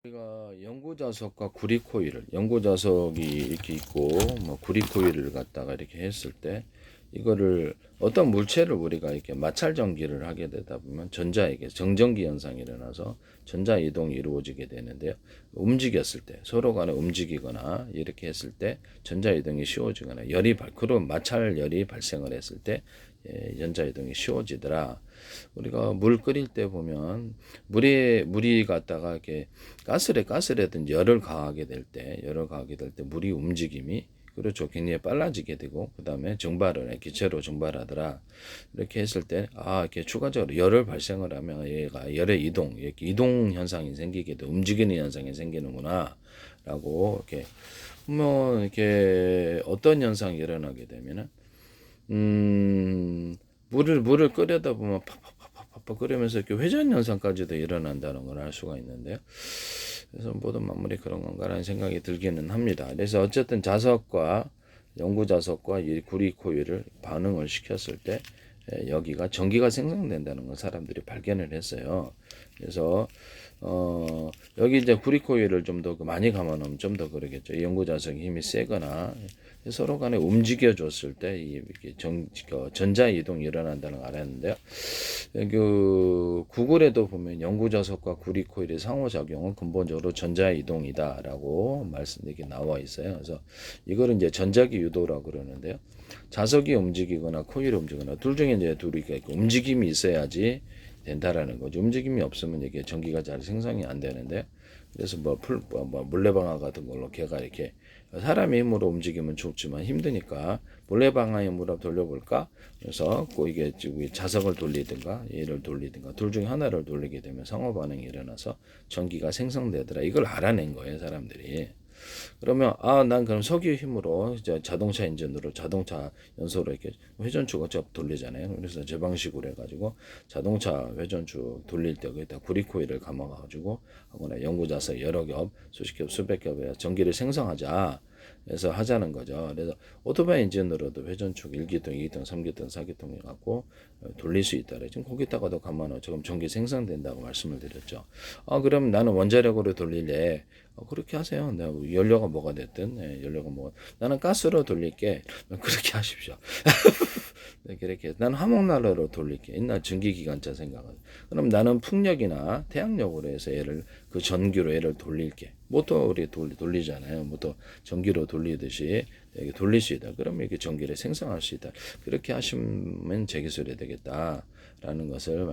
우리가 연구자석과 구리코일을 연구자석이 이렇게 있고 구리코일을 갖다가 이렇게 했을 때 이거를 어떤 물체를 우리가 이렇게 마찰 전기를 하게 되다 보면 전자에게 정전기 현상이 일어나서 전자 이동이 이루어지게 되는데요. 움직였을 때 서로 간에 움직이거나 이렇게 했을 때 전자 이동이 쉬워지거나 그런 마찰 열이 발생을 했을 때 전자 이동이 쉬워지더라. 우리가 물 끓일 때 보면 물이 갖다가 이렇게 가스라든지 열을 가하게 될 때 물이 움직임이 그렇죠. 굉장히 빨라지게 되고 그다음에 기체로 증발하더라. 이렇게 했을 때 이렇게 추가적으로 열을 발생을 하면 얘가 열의 이렇게 이동 현상이 생기게 돼 움직이는 현상이 생기는구나라고 이렇게 어떤 현상이 일어나게 되면은 물을 끓여다 보면 팍팍팍팍팍 끓으면서 이렇게 회전 현상까지도 일어난다는 걸 알 수가 있는데요. 그래서 모든 만물이 그런 건가라는 생각이 들기는 합니다. 그래서 어쨌든 연구 자석과 이 구리 코일을 반응을 시켰을 때 여기가 전기가 생성된다는 걸 사람들이 발견을 했어요. 그래서 여기 이제 구리 코일을 좀 더 많이 감아놓으면 좀 더 그러겠죠. 이 연구 자석이 힘이 세거나 서로 간에 움직여 줬을 때 이렇게 전자 이동이 일어난다는 걸 알았는데요. 그 구글에도 보면 연구 자석과 구리 코일의 상호작용은 근본적으로 전자 이동이다라고 이렇게 나와 있어요. 그래서 이거를 이제 전자기 유도라고 그러는데요. 자석이 움직이거나 코일이 움직이거나 둘 중에 이제 둘이 움직임이 있어야지 된다라는 거죠. 움직임이 없으면 이게 전기가 잘 생성이 안 되는데, 그래서 물레방아 같은 걸로 걔가 이렇게 사람의 힘으로 움직이면 좋지만 힘드니까 물레방아 힘으로 돌려볼까? 그래서 이게 자석을 돌리든가 얘를 돌리든가 둘 중에 하나를 돌리게 되면 상호 반응이 일어나서 전기가 생성되더라. 이걸 알아낸 거예요, 사람들이. 그러면 난 그럼 석유 힘으로 이제 자동차 엔진으로 자동차 연소로 이렇게 회전축을 돌리잖아요. 그래서 제 방식으로 해가지고 자동차 회전축 돌릴 때 거기다 구리코일을 감아가지고 하거나 연구자석 여러 겹, 수십 겹, 수백 겹의 전기를 생성하자. 그래서 하자는 거죠. 그래서 오토바이 엔진으로도 회전축 1기통, 2기통, 3기통, 4기통 해갖고 돌릴 수 있다. 지금 거기다가도 가만히 지금 전기 생성된다고 말씀을 드렸죠. 그럼 나는 원자력으로 돌릴래. 그렇게 하세요. 연료가 뭐가 됐든, 연료가 나는 가스로 돌릴게. 그렇게 하십시오. 네, 그렇게 나는 화목난로로 돌릴게. 옛날 전기기관차 생각은. 그럼 나는 풍력이나 태양력으로 해서 그 전기로 얘를 돌릴게. 모터 우리 돌리잖아요. 모터 전기로 돌리듯이 이렇게 돌릴 수 있다. 그러면 이렇게 전기를 생성할 수 있다. 그렇게 하시면 제 기술이 되겠다라는 것을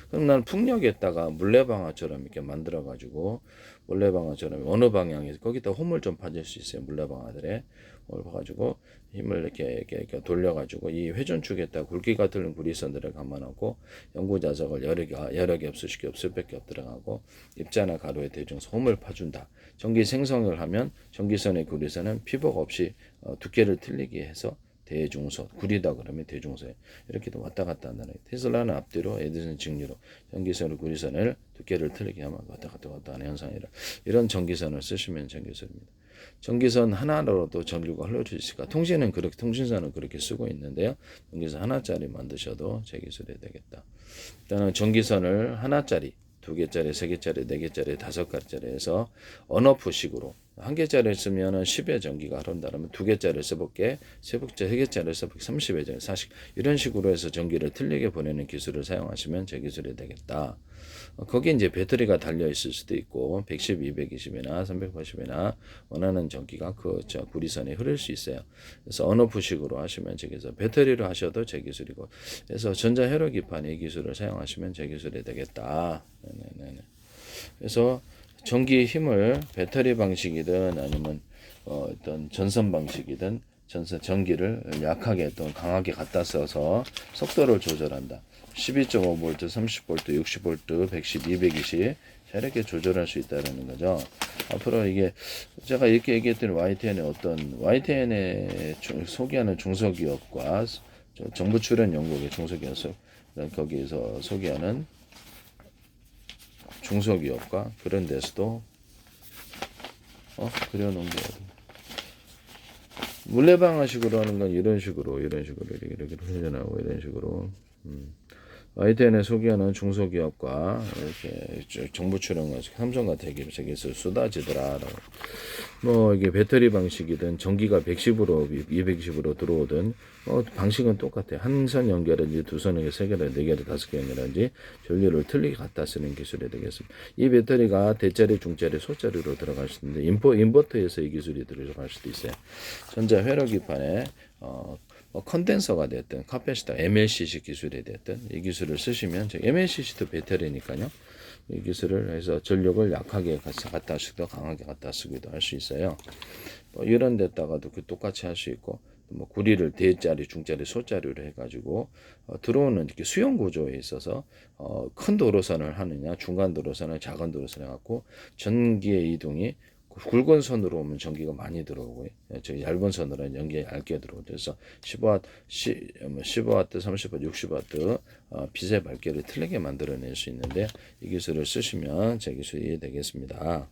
그럼 나는 풍력에다가 물레방아처럼 이렇게 만들어가지고 물레방아처럼 어느 방향에 거기다 홈을 좀 파줄 수 있어요. 물레방아들에 홈을 파가지고 힘을 이렇게 돌려가지고 이 회전축에다 굵기가 틀린 구리선들을 감아놓고 연구자석을 여러 겹, 수십 겹, 수백 겹 들어가고 입자나 가로의 대중선 홈을 파준다. 전기 생성을 하면 전기선의 구리선은 피복 없이 두께를 틀리게 해서 대중소, 구리다 그러면 대중소에 이렇게도 왔다 갔다 한다는 거예요. 테슬라는 앞뒤로, 에디슨 직류로 전기선을 구리선을 두께를 틀리게 하면 왔다 갔다 하는 현상이라 이런 전기선을 쓰시면 전기선입니다. 전기선 하나로도 전류가 흘러줄 수 있을까? 통신선은 그렇게 쓰고 있는데요. 전기선 하나짜리 만드셔도 제 기술이 되겠다. 일단은 전기선을 하나짜리, 두 개짜리, 세 개짜리, 네 개짜리, 다섯 개짜리 해서 언오프식으로 한 개짜리를 쓰면은 10의 전기가 흐른다면 두 개짜리를 써볼게, 세 개짜리를 써볼게, 30의 전기, 40 이런 식으로 해서 전기를 틀리게 보내는 기술을 사용하시면 제 기술이 되겠다. 거기 이제 배터리가 달려 있을 수도 있고 110, 220이나 380이나 원하는 전기가 구리선에 흐를 수 있어요. 그래서 언오프식으로 하시면 제 기술, 배터리로 하셔도 제 기술이고, 그래서 전자회로기판 이 기술을 사용하시면 제 기술이 되겠다. 네네네. 그래서 전기 힘을 배터리 방식이든 아니면 어떤 전선 방식이든 전기를 약하게 또 강하게 갖다 써서 속도를 조절한다. 12.5V, 30V, 60V, 110, 220 이렇게 조절할 수 있다는 거죠. 앞으로 이게 제가 이렇게 얘기했더니 YTN에 소개하는 중소기업과 정부 출연 연구의 중소기업 거기에서 소개하는 중소기업과 그런 데서도 그려놓은 게 물레방아식으로 하는 건 이런 식으로 이렇게 흘려나오고 이런 식으로 YTN에 소개하는 중소기업과 이렇게 정부 출연과 삼성과 대기업에서 쏟아지더라라고. 뭐 이게 배터리 방식이든 전기가 110으로 220으로 들어오든 방식은 똑같아요. 한 선 연결인지 두 선에게 세 개를 네 개를 다섯 개 연결인지 전류를 틀리게 갖다 쓰는 기술이 되겠습니다. 이 배터리가 대짜리, 중짜리, 소짜리로 들어갈 수 있는데 인버터에서 이 기술이 들어갈 수도 있어요. 전자 회로기판에 컨덴서가 됐든 카패시터 MLCC 기술이 됐든 이 기술을 쓰시면 MLCC도 배터리니까요. 이 기술을 해서 전력을 약하게 갖다 쓰기도 강하게 갖다 쓰기도 할 수 있어요. 이런 데다가도 똑같이 할 수 있고 뭐 구리를 대짜리, 중짜리, 소짜리로 해가지고 들어오는 이렇게 수용 구조에 있어서 큰 도로선을 하느냐, 중간 도로선을 작은 도로선 해갖고 전기의 이동이 굵은 선으로 오면 전기가 많이 들어오고요. 저 얇은 선으로는 연기가 얇게 들어오고 그래서 15W, 15W, 30W, 60W 빛의 밝기를 틀리게 만들어낼 수 있는데 이 기술을 쓰시면 제 기술이 되겠습니다.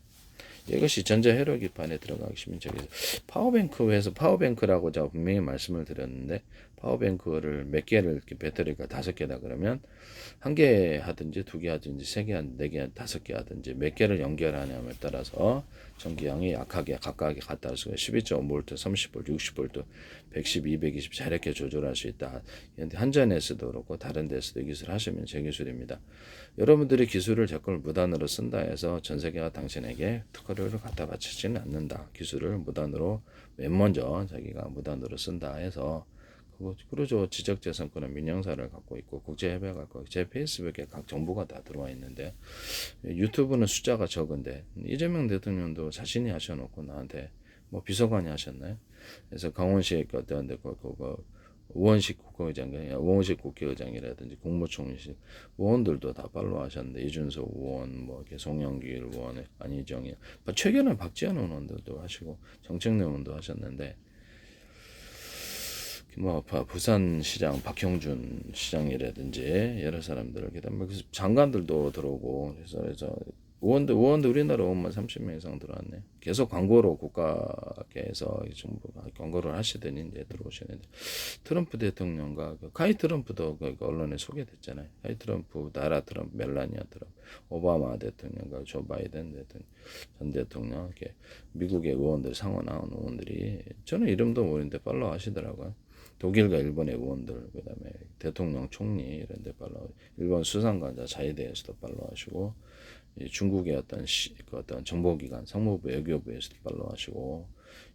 이것이 전자 회로기판에 들어가시면 저기 파워뱅크에서 파워뱅크라고 제가 분명히 말씀을 드렸는데 파워뱅크를 몇 개를 이렇게 배터리가 5개다 그러면 한 개 하든지 두 개 하든지 세 개, 네 개, 5개 하든지 몇 개를 연결하냐에 따라서 전기량이 약하게 가까하게 갖다 할 수가 12.5V, 30V, 60V, 110, 220 이렇게 조절할 수 있다. 한전에서도 그렇고 다른 데서도 이 기술 하시면 제 기술입니다. 여러분들이 기술을 제 걸 무단으로 쓴다 해서 전 세계가 당신에게 특허료를 갖다 바치지는 않는다. 기술을 무단으로 맨 먼저 자기가 무단으로 쓴다 해서 그러죠. 지적재산권은 민영사를 갖고 있고 국제협약을 갖고 있고 제 페이스북에 각 정보가 다 들어와 있는데 유튜브는 숫자가 적은데 이재명 대통령도 자신이 하셔놓고 나한테 뭐 비서관이 하셨나요? 그래서 강원시 어떤 데 우원식 국회의장이라든지 국무총리실 의원들도 다 팔로우하셨는데 이준석 의원, 뭐 송영길 의원, 안희정이 최근에 박지원 의원들도 하시고 정책래 의원도 하셨는데 뭐 부산시장 박형준 시장이라든지 여러 사람들 그다음에 장관들도 들어오고 그래서 의원들 우리나라 의원만 30명 이상 들어왔네. 계속 광고로 국가에서 정부가 광고를 하시더니 이제 들어오시는데 트럼프 대통령과 카이 트럼프도 언론에 소개됐잖아요. 카이 트럼프, 나라 트럼프, 멜라니아 트럼프, 오바마 대통령과 조 바이든 대통령, 전 대통령 이렇게 미국의 의원들 상원 나온 의원들이 저는 이름도 모르는데 팔로우 하시더라고요. 독일과 일본의 의원들, 그다음에 대통령, 총리 이런 데 팔로우, 일본 수상관자 자위대에서도 팔로우하시고, 중국의 어떤 정보기관, 상무부, 외교부에서도 팔로우하시고,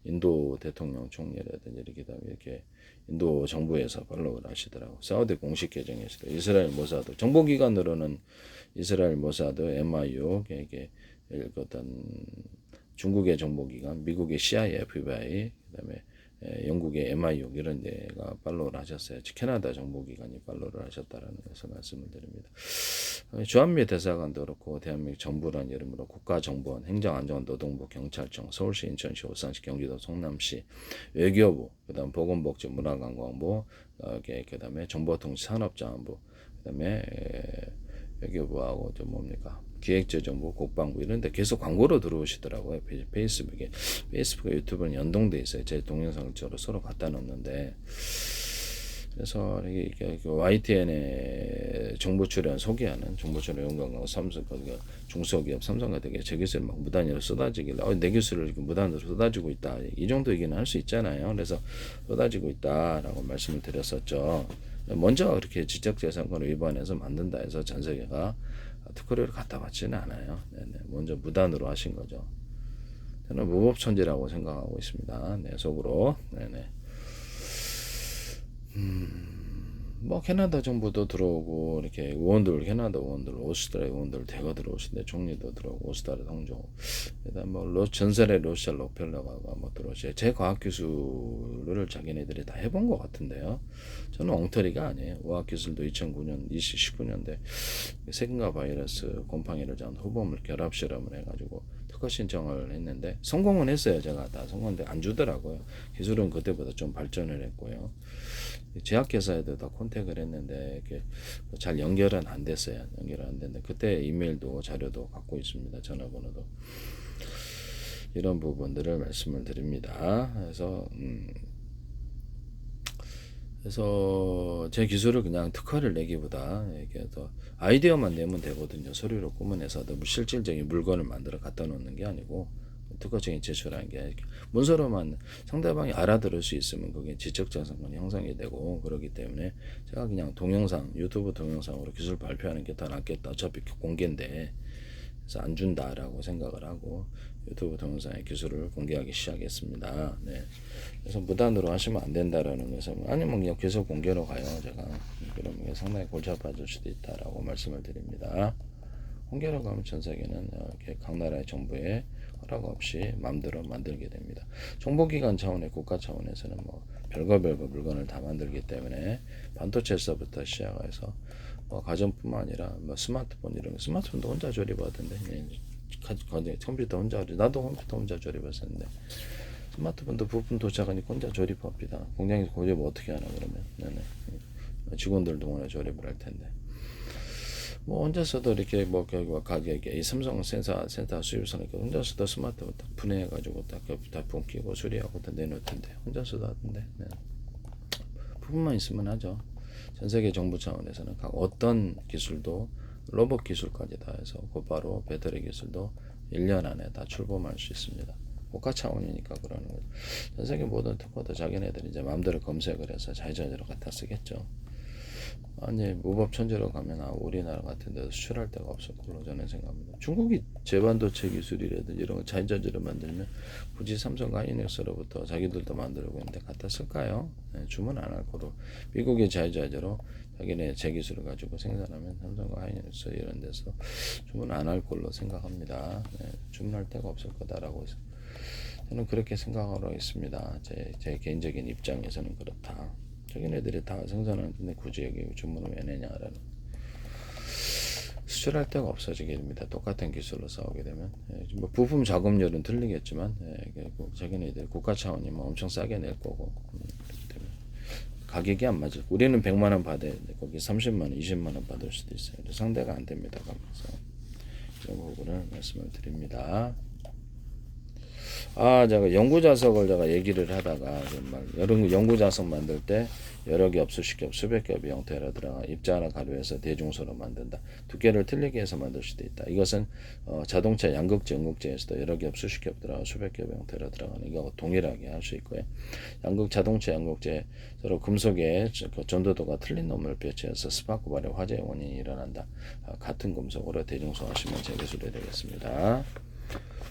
인도 대통령, 총리라든지 이렇게 인도 정부에서 팔로우를 하시더라고. 사우디 공식 계정에서도 이스라엘 모사드, 정보기관으로는 이스라엘 모사드, MIU, 이게 어떤 중국의 정보기관, 미국의 CIA, FBI, 그다음에 영국의 MIU 이런 데가 팔로우를 하셨어요. 캐나다 정보기관이 팔로우를 하셨다라는 것을 말씀을 드립니다. 주한미 대사관도 그렇고 대한민국 정부란 이름으로 국가정보원, 행정안전노동부, 경찰청, 서울시, 인천시, 울산시, 경기도, 성남시, 외교부, 그다음 보건복지, 문화관광부, 그다음에 정보통신산업자원부, 그다음에 외교부하고 좀 뭡니까? 기획재정부, 국방부 이런 데 계속 광고로 들어오시더라고요. 페이스북에 유튜브는 연동돼 있어요. 제 동영상을 서로 갖다 놓는데 그래서 이게 YTN에 정보 출연 소개하는 정보 출연 연구원 삼성 중소기업 삼성과 되게 제 기술을 막 무단으로 쏟아지길래 내 기술을 이렇게 무단으로 쏟아지고 있다. 이 정도 얘기는 할 수 있잖아요. 그래서 쏟아지고 있다라고 말씀을 드렸었죠. 먼저 그렇게 지적재산권을 위반해서 만든다 해서 전 세계가 특허료를 갖다 받지는 않아요. 네네. 먼저 무단으로 하신 거죠. 저는 무법천지라고 생각하고 있습니다. 네, 속으로. 네네. 뭐 캐나다 정부도 들어오고 이렇게 의원들 캐나다 의원들 오스트리아 의원들 대거 들어오시는데 총리도 들어오고 오스트리아 동조 그다음 뭐 전설의 러시아 록펠러가 뭐 들어오시 제 과학 기술을 자기네들이 다 해본 것 같은데요. 저는 엉터리가 아니에요. 의학 기술도 2009년 2019년대 세균과 바이러스 곰팡이를 잡는 후보물 결합 실험을 해가지고 특허 신청을 했는데 성공은 했어요. 제가 다 성공했는데 안 주더라고요. 기술은 그때보다 좀 발전을 했고요. 제약회사에도 다 컨택을 했는데 잘 연결은 안 됐어요. 연결은 안 됐는데 그때 이메일도 자료도 갖고 있습니다. 전화번호도 이런 부분들을 말씀을 드립니다. 그래서 그래서 제 기술을 그냥 특화를 내기보다 이게 더 아이디어만 내면 되거든요. 서류로 꾸며내서 너무 실질적인 물건을 만들어 갖다 놓는 게 아니고 특허적인 제출하는 게 이렇게 문서로만 상대방이 알아들을 수 있으면 그게 지적자산권이 형성이 되고 그렇기 때문에 제가 그냥 동영상 유튜브 동영상으로 기술 발표하는 게 더 낫겠다. 어차피 공개인데 그래서 안 준다라고 생각을 하고 유튜브 동영상의 기술을 공개하기 시작했습니다. 네. 그래서 무단으로 하시면 안 된다라는 것은 아니면 그냥 계속 공개로 가요. 제가 그러면 상당히 골치 아파질 수도 있다라고 말씀을 드립니다. 공개로 가면 전 세계는 이렇게 각 나라의 정부의 허락 없이 마음대로 만들게 됩니다. 정보기관 차원의 국가 차원에서는 뭐 별거 물건을 다 만들기 때문에 반도체서부터 시작해서 뭐 가전뿐만 아니라 뭐 스마트폰 이런 거 스마트폰도 혼자 조립하던데 컴퓨터 혼자 나도 컴퓨터 혼자 조립했었는데 스마트폰도 부품 도착하니 혼자 조립합니다. 공장에서 조립 어떻게 하나 그러면 네네. 직원들 동원해 조립을 할 텐데 뭐 혼자서도 이렇게 뭐 가격에 이 삼성 센터 수입사니까 혼자서도 스마트폰 딱 분해해가지고 딱 부품 끼고 수리하고 다 내놓을 텐데 혼자서도 하던데 네. 부품만 있으면 하죠. 전 세계 정부 차원에서는 각 어떤 기술도 로봇 기술까지 다 해서 곧바로 배터리 기술도 1년 안에 다 출범할 수 있습니다. 국가 차원이니까 그러는 거죠. 전 세계 모든 특허도 자기네들이 이제 마음대로 검색을 해서 자유자재로 갖다 쓰겠죠. 아니 무법천지로 가면 우리나라 같은 데도 수출할 데가 없을 걸로 저는 생각합니다. 중국이 제반도체 기술이라든지 이런 거 자유자재로 만들면 굳이 삼성과 하이닉스로부터 자기들도 만들고 있는데 갖다 쓸까요? 네, 주문 안 할 거로 미국의 자유자재로 자기네 제 기술을 가지고 생산하면 삼성과 하이닉스 이런 데서 주문 안 할 걸로 생각합니다. 네, 주문할 데가 없을 거다라고 저는 그렇게 생각하고 있습니다. 제 개인적인 입장에서는 그렇다. 자기네들이 다 생산하는데 굳이 여기 주문을 왜 내냐라는 수출할 데가 없어지게 됩니다. 똑같은 기술로 싸우게 되면 뭐 부품 작업률은 틀리겠지만 자기네들 국가 차원이면 엄청 싸게 낼 거고 그렇기 때문에 가격이 안 맞을 우리는 100만 원 받아야 돼 거기 30만 원 20만 원 받을 수도 있어요. 상대가 안 됩니다. 가면서 이런 부분을 말씀을 드립니다. 제가 연구자석을 제가 얘기를 하다가 정말 여러 연구자석 만들 때 여러 겹, 수십 겹, 수백 겹의 형태로 들어가 입자나 가루해서 대중소로 만든다. 두께를 틀리게 해서 만들 수도 있다. 이것은 자동차 양극재, 음극재에서도 여러 겹, 수십 겹 들어가 수백 겹의 형태로 들어가는 이거 동일하게 할 수 있고요. 자동차 양극재 서로 금속의 전도도가 틀린 놈을 배치해서 스파크 발효 화재의 원인이 일어난다. 같은 금속으로 대중소하시면 제 기술이 되겠습니다.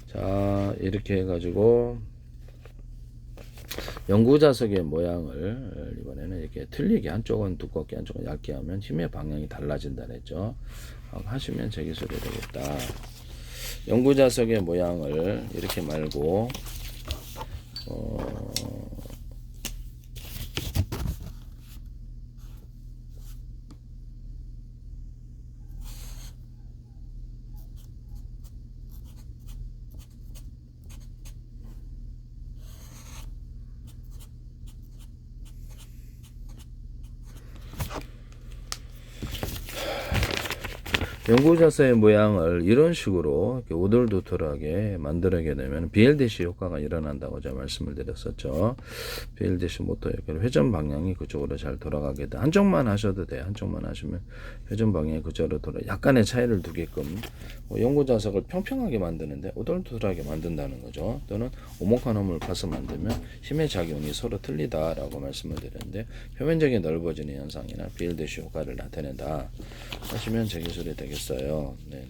자 이렇게 해가지고 연구자석의 모양을 이번에는 이렇게 틀리게 한쪽은 두껍게 한쪽은 얇게 하면 힘의 방향이 달라진다 그랬죠. 하시면 제 기술이 되겠다. 연구자석의 모양을 이렇게 말고 연구자석의 모양을 이런 식으로 이렇게 오돌도돌하게 만들게 되면 BLDC 효과가 일어난다고 제가 말씀을 드렸었죠. BLDC 모터의 회전 방향이 그쪽으로 잘 돌아가게 돼. 한쪽만 하셔도 돼요. 한쪽만 하시면 회전 방향이 그쪽으로 돌아. 약간의 차이를 두게끔 연구자석을 평평하게 만드는데 오돌도돌하게 만든다는 거죠. 또는 오목한 홈을 파서 만들면 힘의 작용이 서로 틀리다라고 말씀을 드렸는데 표면적인 넓어지는 현상이나 BLDC 효과를 나타낸다 하시면 제 기술이 되겠습니다. 네네.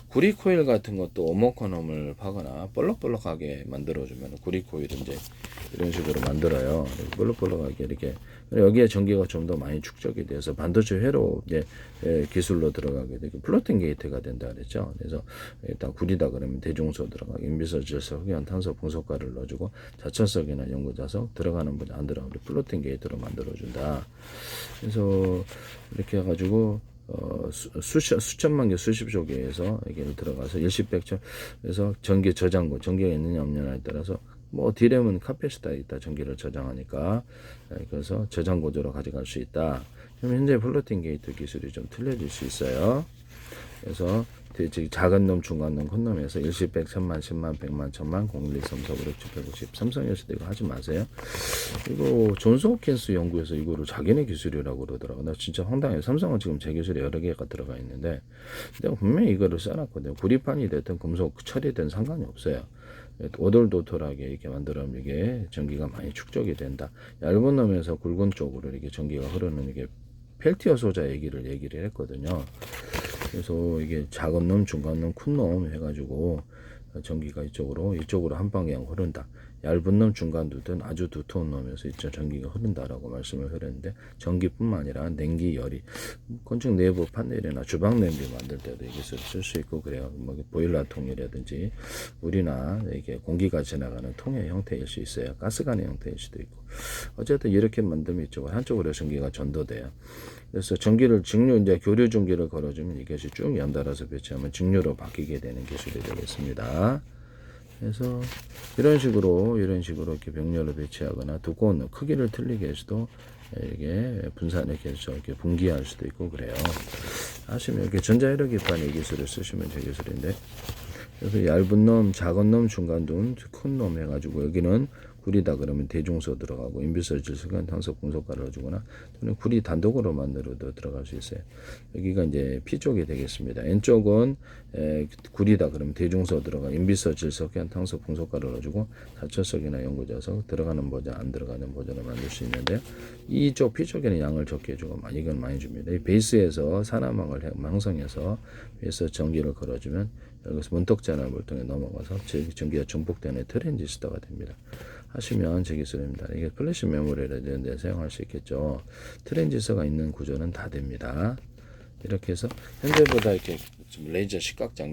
구리 코일 같은 것도 오목헌홈을 파거나 볼록볼록하게 만들어주면 구리 코일은 이제 이런 식으로 만들어요. 볼록볼록하게 이렇게 여기에 전기가 좀 더 많이 축적이 돼서 반도체 회로 이제 기술로 들어가게 되고 플로팅 게이트가 된다 그랬죠. 그래서 일단 구리다 그러면 대중소 들어가 인비서, 질소, 흑연, 탄소, 분소가를 넣어주고 자천석이나 연구자석 들어가는 분이 안 들어가고 플로팅 게이트로 만들어준다. 그래서 이렇게 해가지고 수천만 개, 수십조 개에서 이게 들어가서 일십백천 그래서 전기 저장고, 전기가 있느냐 없느냐에 따라서 뭐 디램은 카패시터에 있다 전기를 저장하니까 그래서 저장 구조로 가져갈 수 있다. 그럼 현재 플로팅 게이트 기술이 좀 틀려질 수 있어요. 그래서 작은 놈, 중간 놈, 큰 놈에서 일시백, 천만, 십만, 백만, 천만, 0, 1, 2, 3, 4, 5, 6, 7, 8, 9, 10. 삼성에서도 이거 하지 마세요. 이거 존스 홉킨스 연구에서 이거를 자기네 기술이라고 그러더라고. 나 진짜 황당해요. 삼성은 지금 제 기술이 여러 개가 들어가 있는데 내가 분명히 이거를 써놨거든요. 구리판이 됐든 금속 처리든 상관이 없어요. 오돌도돌하게 이렇게 만들어면 이게 전기가 많이 축적이 된다. 얇은 놈에서 굵은 쪽으로 이렇게 전기가 흐르는 이게 펠티어 소자 얘기를 했거든요. 그래서 이게 작은 놈, 중간 놈, 큰 놈 해가지고 전기가 이쪽으로 한 방향 흐른다. 얇은 놈, 중간 두든 아주 두터운 놈에서 이쪽 전기가 흐른다라고 말씀을 드렸는데 전기뿐만 아니라 냉기, 열이 건축 내부 판넬이나 주방 냄비 만들 때도 이게 쓸 수 있고 그래요. 뭐 보일러 통이라든지 물이나 이게 공기가 지나가는 통의 형태일 수 있어요. 가스관의 형태일 수도 있고 어쨌든 이렇게 만들면 이쪽으로 한쪽으로 전기가 전도돼요. 그래서 전기를 이제 교류 전기를 걸어주면 이것이 쭉 연달아서 배치하면 직류로 바뀌게 되는 기술이 되겠습니다. 그래서 이런 식으로 이렇게 병렬을 배치하거나 두꺼운 크기를 틀리게 해서도 이게 분산이렇게 해서 이렇게 분기할 수도 있고 그래요. 하시면 이렇게 전자회로기판 이 기술을 쓰시면 제 기술인데 그래서 얇은 놈, 작은 놈, 중간 놈, 큰 놈 해가지고 여기는 구리다 그러면 대중소 들어가고 인비설 질소간 탄소 금속가루를 주거나 또는 구리 단독으로 만들어도 들어갈 수 있어요. 여기가 이제 P 쪽이 되겠습니다. N 쪽은 구리다 그러면 대중소 들어가 인비설 질소간 탄소 금속가루를 주고 사철석이나 연구자석 들어가는 버전 안 들어가는 버전을 만들 수 있는데 이쪽 P 쪽에는 양을 적게 주고 이건 많이 줍니다. 이 베이스에서 산화막을 망성해서 베이스 전기를 걸어주면 여기서 문턱전압을 통해 넘어가서 전기가 증폭되는 트랜지스터가 됩니다. 하시면 제 기술입니다. 이게 플래시 메모리를 이런데 사용할 수 있겠죠. 트랜지스터가 있는 구조는 다 됩니다. 이렇게 해서 현재보다 이렇게 좀 레이저 시각 장비